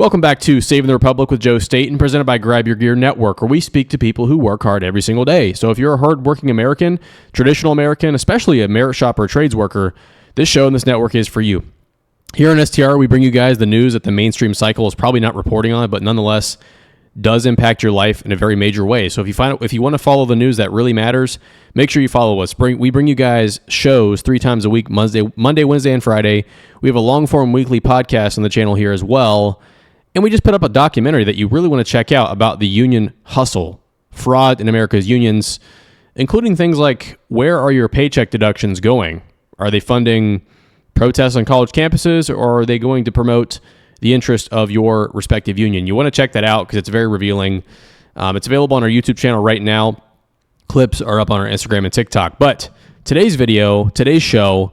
Welcome back to Saving the Republic with Joe Staten, presented by Grab Your Gear Network, where we speak to people who work hard every single day. So if you're a hard-working American, traditional American, especially a merit shopper or trades worker, this show and this network is for you. Here on STR, we bring you guys the news that the mainstream cycle is probably not reporting on, but nonetheless does impact your life in a very major way. So if you want to follow the news that really matters, make sure you follow us. We bring you guys shows 3 times a week, Monday, Wednesday, and Friday. We have a long-form weekly podcast on the channel here as well. And we just put up a documentary that you really want to check out about the union hustle, fraud in America's unions, including things like, where are your paycheck deductions going? Are they funding protests on college campuses, or are they going to promote the interest of your respective union? You want to check that out because it's very revealing. It's available on our YouTube channel right now. Clips are up on our Instagram and TikTok. But today's show,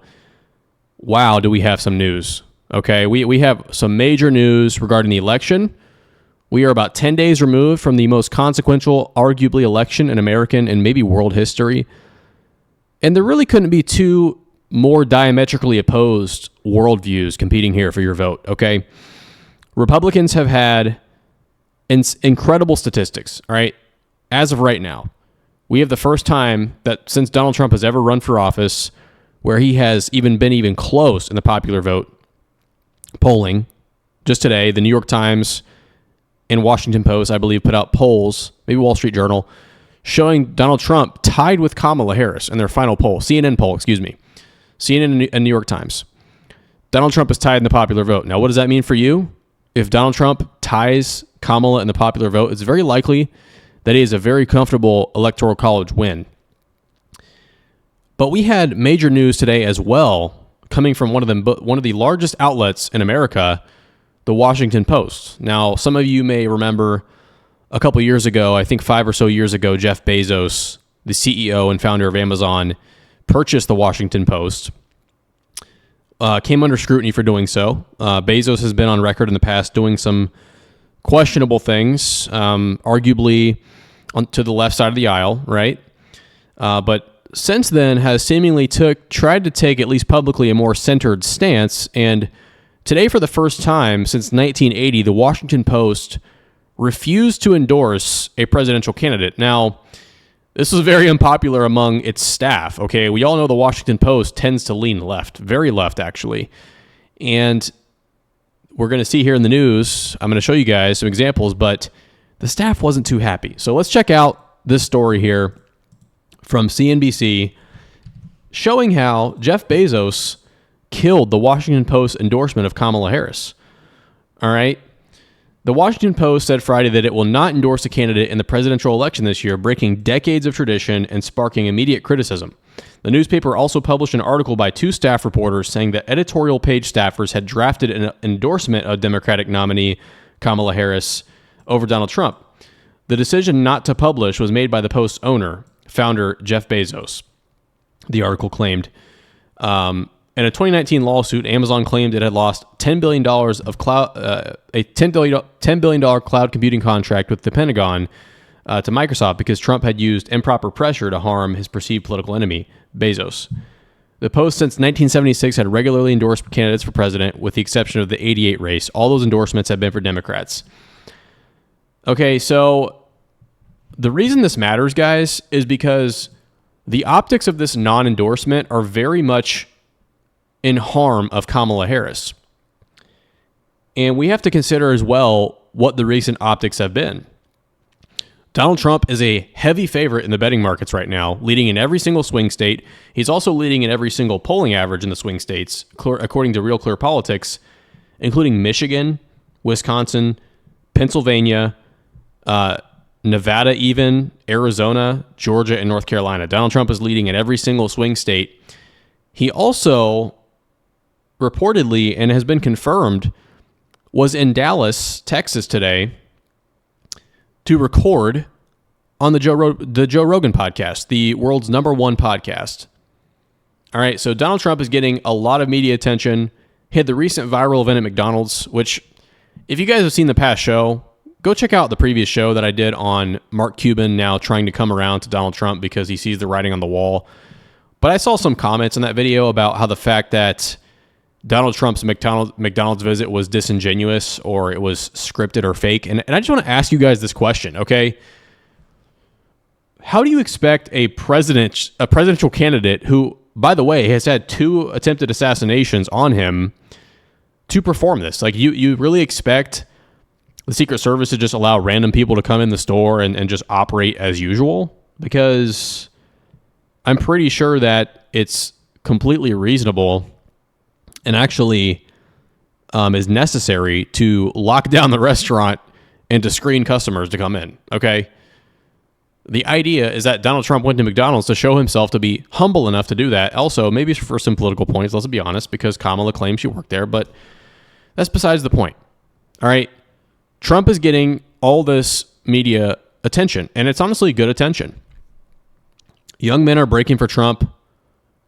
wow, do we have some news. Okay, we have some major news regarding the election. We are about 10 days removed from the most consequential, arguably, election in American and maybe world history. And there really couldn't be two more diametrically opposed worldviews competing here for your vote, okay? Republicans have had incredible statistics, all right? As of right now, we have the first time that since Donald Trump has ever run for office where he has been close in the popular vote polling. Just today, the New York Times and Washington Post, I believe, put out polls, maybe Wall Street Journal, showing Donald Trump tied with Kamala Harris in their final poll, CNN and New York Times. Donald Trump is tied in the popular vote. Now, what does that mean for you? If Donald Trump ties Kamala in the popular vote, it's very likely that he has a very comfortable electoral college win. But we had major news today as well, coming from one of the largest outlets in America, the Washington Post. Now, some of you may remember a couple years ago, I think 5 or so years ago, Jeff Bezos, the CEO and founder of Amazon, purchased the Washington Post. Came under scrutiny for doing so. Bezos has been on record in the past doing some questionable things, arguably to the left side of the aisle, right? But since then has seemingly tried to take, at least publicly, a more centered stance. And today, for the first time since 1980, the Washington Post refused to endorse a presidential candidate. Now, this was very unpopular among its staff. Okay, we all know the Washington Post tends to lean left, very left, actually. And we're going to see here in the news, I'm going to show you guys some examples, but the staff wasn't too happy. So let's check out this story here from CNBC, showing how Jeff Bezos killed the Washington Post endorsement of Kamala Harris. All right. The Washington Post said Friday that it will not endorse a candidate in the presidential election this year, breaking decades of tradition and sparking immediate criticism. The newspaper also published an article by 2 staff reporters saying that editorial page staffers had drafted an endorsement of Democratic nominee Kamala Harris over Donald Trump. The decision not to publish was made by the Post's owner, founder Jeff Bezos, the article claimed. In a 2019 lawsuit, Amazon claimed it had lost $10 billion of a $10 billion cloud computing contract with the Pentagon to Microsoft because Trump had used improper pressure to harm his perceived political enemy, Bezos. The Post since 1976 had regularly endorsed candidates for president, with the exception of the 88 race. All those endorsements have been for Democrats. Okay, so the reason this matters, guys, is because the optics of this non-endorsement are very much in harm of Kamala Harris. And we have to consider as well what the recent optics have been. Donald Trump is a heavy favorite in the betting markets right now, leading in every single swing state. He's also leading in every single polling average in the swing states, according to Real Clear Politics, including Michigan, Wisconsin, Pennsylvania, Nevada even, Arizona, Georgia, and North Carolina. Donald Trump is leading in every single swing state. He also reportedly, and has been confirmed, was in Dallas, Texas today to record on the Joe Rogan podcast, the world's #1 podcast. All right, so Donald Trump is getting a lot of media attention. He had the recent viral event at McDonald's, which, if you guys have seen the past show, go check out the previous show that I did on Mark Cuban now trying to come around to Donald Trump because he sees the writing on the wall. But I saw some comments in that video about how the fact that Donald Trump's McDonald's visit was disingenuous or it was scripted or fake. And I just want to ask you guys this question, okay? How do you expect a presidential candidate who, by the way, has had 2 attempted assassinations on him to perform this? Like, you really expect the Secret Service to just allow random people to come in the store and just operate as usual? Because I'm pretty sure that it's completely reasonable and actually is necessary to lock down the restaurant and to screen customers to come in, okay? The idea is that Donald Trump went to McDonald's to show himself to be humble enough to do that. Also, maybe for some political points, let's be honest, because Kamala claims she worked there, but that's besides the point, all right? Trump is getting all this media attention, and it's honestly good attention. Young men are breaking for Trump.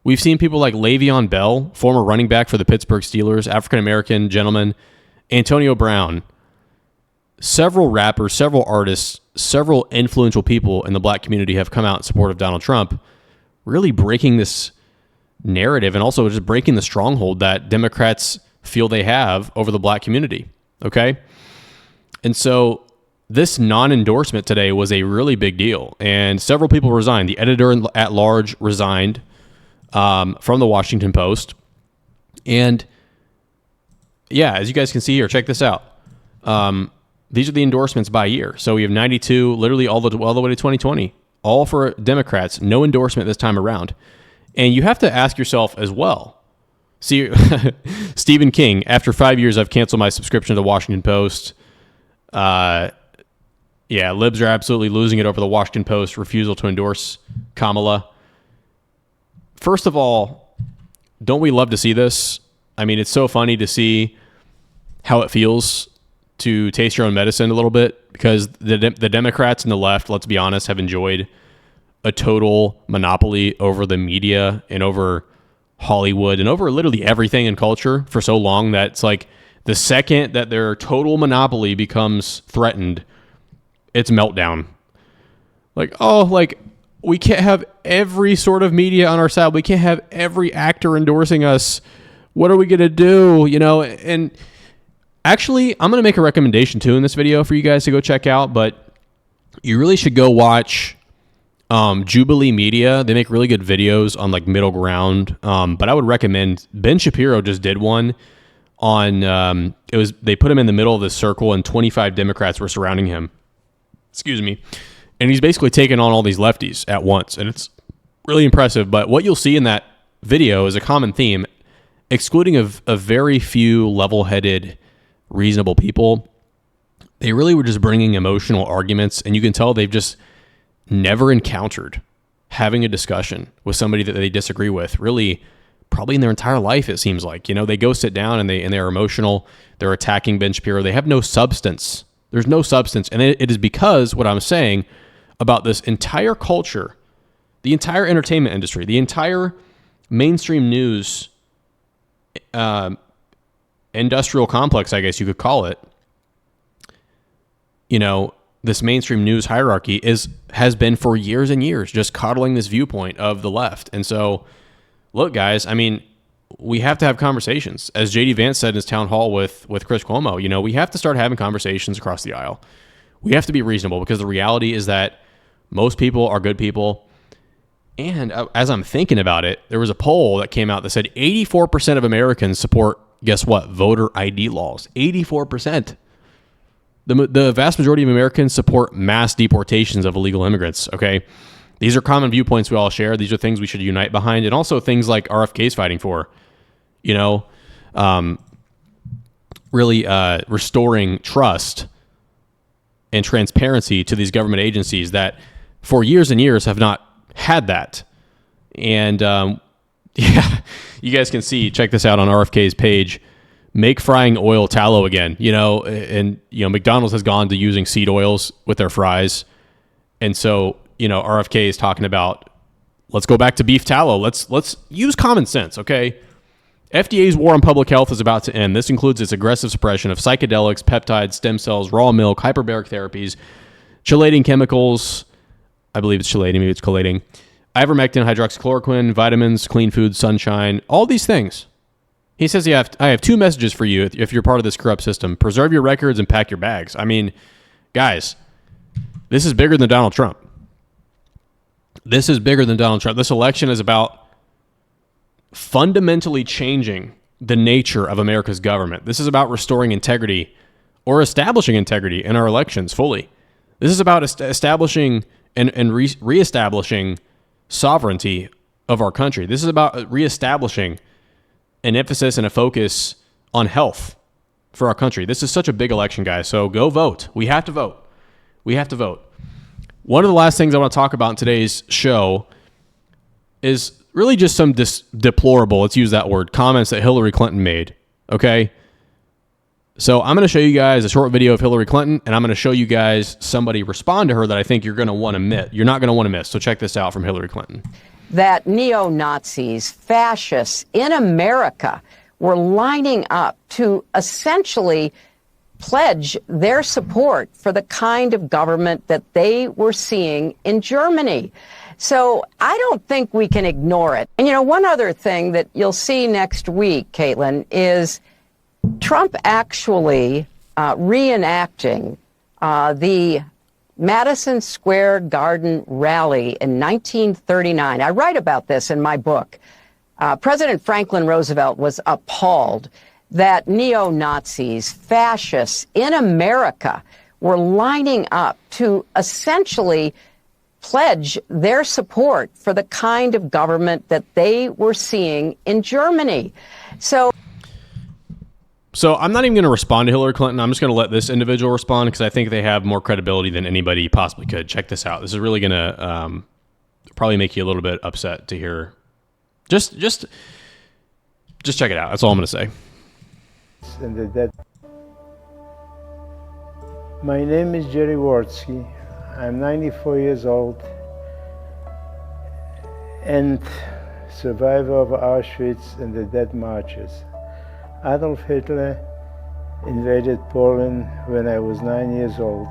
We've seen people like Le'Veon Bell, former running back for the Pittsburgh Steelers, African-American gentleman, Antonio Brown, several rappers, several artists, several influential people in the black community have come out in support of Donald Trump, really breaking this narrative and also just breaking the stronghold that Democrats feel they have over the black community, okay? And so this non-endorsement today was a really big deal, and several people resigned. The editor-at-large resigned from the Washington Post. And yeah, as you guys can see here, check this out. These are the endorsements by year. So we have 92, literally all the way to 2020, all for Democrats, no endorsement this time around. And you have to ask yourself as well. See, Stephen King, after 5 years, I've canceled my subscription to the Washington Post. Yeah, libs are absolutely losing it over the Washington Post refusal to endorse Kamala. First of all, don't we love to see this? I mean, it's so funny to see how it feels to taste your own medicine a little bit, because the Democrats and the left, let's be honest, have enjoyed a total monopoly over the media and over Hollywood and over literally everything in culture for so long that it's like the second that their total monopoly becomes threatened, it's meltdown. Like, oh, like, we can't have every sort of media on our side. We can't have every actor endorsing us. What are we going to do? You know, and actually, I'm going to make a recommendation too in this video for you guys to go check out, but you really should go watch Jubilee Media. They make really good videos on like middle ground. But I would recommend, Ben Shapiro just did one on, they put him in the middle of this circle and 25 Democrats were surrounding him. Excuse me. And he's basically taken on all these lefties at once. And it's really impressive. But what you'll see in that video is a common theme, excluding a very few level-headed, reasonable people. They really were just bringing emotional arguments. And you can tell they've just never encountered having a discussion with somebody that they disagree with, really, probably in their entire life, it seems like. You know, they go sit down and they're emotional. They're attacking Ben Shapiro. They have no substance. There's no substance. And it is because what I'm saying about this entire culture, the entire entertainment industry, the entire mainstream news industrial complex, I guess you could call it, you know, this mainstream news hierarchy has been for years and years just coddling this viewpoint of the left. And so, look, guys, I mean, we have to have conversations. As J.D. Vance said in his town hall with Chris Cuomo, you know, we have to start having conversations across the aisle. We have to be reasonable, because the reality is that most people are good people. And as I'm thinking about it, there was a poll that came out that said 84% of Americans support, guess what, voter ID laws. 84%. The vast majority of Americans support mass deportations of illegal immigrants, okay? These are common viewpoints we all share. These are things we should unite behind, and also things like RFK is fighting for, you know, really restoring trust and transparency to these government agencies that for years and years have not had that. And yeah, you guys can see, check this out on RFK's page, make frying oil tallow again, you know, and, you know, McDonald's has gone to using seed oils with their fries. And so, you know, RFK is talking about, let's go back to beef tallow. Let's use common sense, okay? FDA's war on public health is about to end. This includes its aggressive suppression of psychedelics, peptides, stem cells, raw milk, hyperbaric therapies, chelating chemicals. I believe it's chelating, maybe it's chelating. Ivermectin, hydroxychloroquine, vitamins, clean food, sunshine, all these things. He says, I have two messages for you if you're part of this corrupt system. Preserve your records and pack your bags. I mean, guys, this is bigger than Donald Trump. This is bigger than Donald Trump. This election is about fundamentally changing the nature of America's government. This is about restoring integrity or establishing integrity in our elections fully. This is about establishing and reestablishing sovereignty of our country. This is about reestablishing an emphasis and a focus on health for our country. This is such a big election, guys. So go vote. We have to vote. We have to vote. One of the last things I want to talk about in today's show is really just some deplorable, let's use that word, comments that Hillary Clinton made. Okay? So I'm going to show you guys a short video of Hillary Clinton, and I'm going to show you guys somebody respond to her that I think you're going to want to miss. You're not going to want to miss. So check this out from Hillary Clinton. That neo-Nazis, fascists in America were lining up to essentially pledge their support for the kind of government that they were seeing in Germany. So I don't think we can ignore it. And, one other thing that you'll see next week, Caitlin, is Trump actually reenacting the Madison Square Garden rally in 1939. I write about this in my book. President Franklin Roosevelt was appalled that neo-Nazis, fascists in America were lining up to essentially pledge their support for the kind of government that they were seeing in Germany. So I'm not even going to respond to Hillary Clinton. I'm just going to let this individual respond because I think they have more credibility than anybody possibly could. Check this out. This is really going to probably make you a little bit upset to hear. Just check it out. That's all I'm going to say. My name is Jerry Wartsky. I'm 94 years old and survivor of Auschwitz and the death marches. Adolf Hitler invaded Poland when I was 9 years old.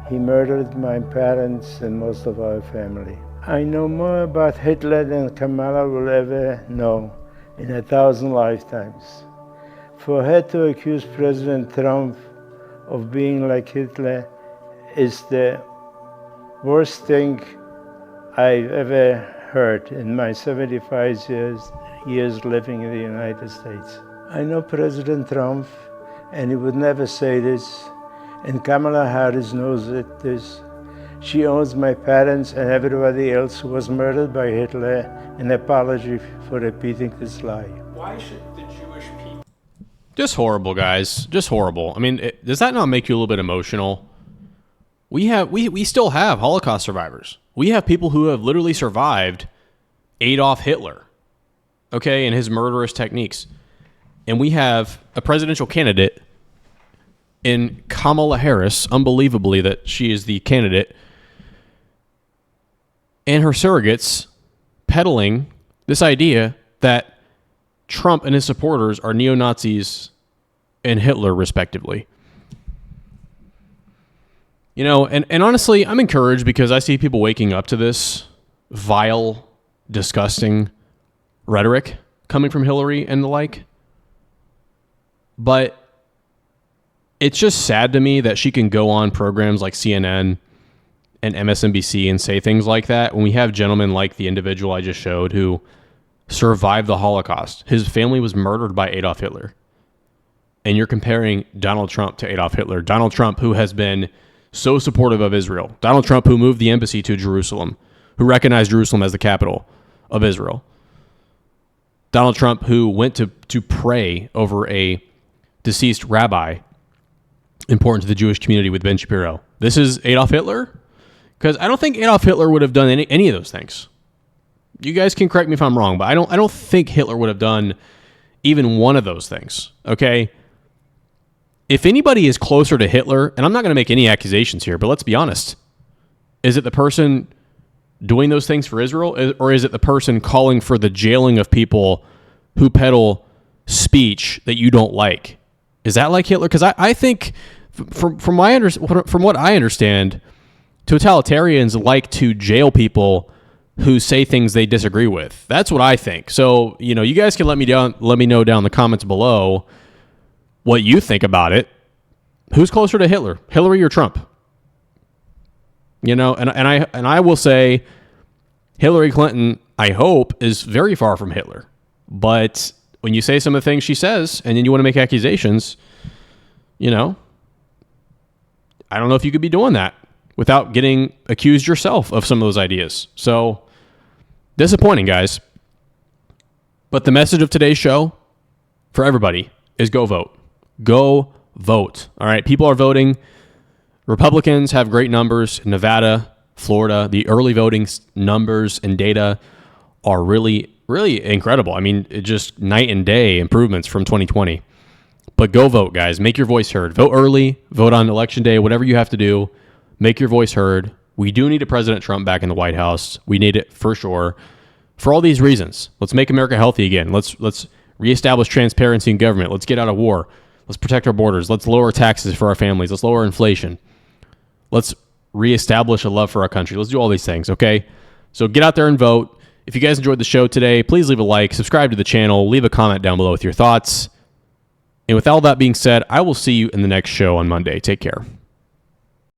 He murdered my parents and most of our family. I know more about Hitler than Kamala will ever know in 1,000 lifetimes. For her to accuse President Trump of being like Hitler is the worst thing I've ever heard in my 75 years living in the United States. I know President Trump, and he would never say this, and Kamala Harris knows this. She owes my parents and everybody else who was murdered by Hitler an apology for repeating this lie. Why should the Jewish people... Just horrible, guys. Just horrible. I mean, does that not make you a little bit emotional? We still have Holocaust survivors. We have people who have literally survived Adolf Hitler, okay, and his murderous techniques. And we have a presidential candidate in Kamala Harris, unbelievably that she is the candidate, and her surrogates peddling this idea that Trump and his supporters are neo-Nazis and Hitler, respectively. And honestly, I'm encouraged because I see people waking up to this vile, disgusting rhetoric coming from Hillary and the like. But it's just sad to me that she can go on programs like CNN and MSNBC and say things like that when we have gentlemen like the individual I just showed who survived the Holocaust. His family was murdered by Adolf Hitler. And you're comparing Donald Trump to Adolf Hitler. Donald Trump, who has been so supportive of Israel. Donald Trump, who moved the embassy to Jerusalem, who recognized Jerusalem as the capital of Israel. Donald Trump, who went to pray over a deceased rabbi important to the Jewish community with Ben Shapiro. This is Adolf Hitler? Because I don't think Adolf Hitler would have done any of those things. You guys can correct me if I'm wrong, but I don't think Hitler would have done even one of those things, okay? If anybody is closer to Hitler, and I'm not going to make any accusations here, but let's be honest. Is it the person doing those things for Israel, or is it the person calling for the jailing of people who peddle speech that you don't like? Is that like Hitler? Because I think, from what I understand, totalitarians like to jail people who say things they disagree with. That's what I think. So, you guys can let me know down in the comments below what you think about it. Who's closer to Hitler, Hillary or Trump? And I will say Hillary Clinton, I hope, is very far from Hitler. But when you say some of the things she says and then you want to make accusations, I don't know if you could be doing that without getting accused yourself of some of those ideas. So disappointing, guys. But the message of today's show for everybody is go vote. Go vote. All right. People are voting. Republicans have great numbers in Nevada, Florida. The early voting numbers and data are really, really incredible. I mean, it just night and day improvements from 2020. But go vote, guys. Make your voice heard. Vote early. Vote on election day. Whatever you have to do, make your voice heard. We do need a President Trump back in the White House. We need it for sure. For all these reasons, let's make America healthy again. Let's reestablish transparency in government. Let's get out of war. Let's protect our borders. Let's lower taxes for our families. Let's lower inflation. Let's reestablish a love for our country. Let's do all these things, okay? So get out there and vote. If you guys enjoyed the show today, please leave a like, subscribe to the channel, leave a comment down below with your thoughts. And with all that being said, I will see you in the next show on Monday. Take care.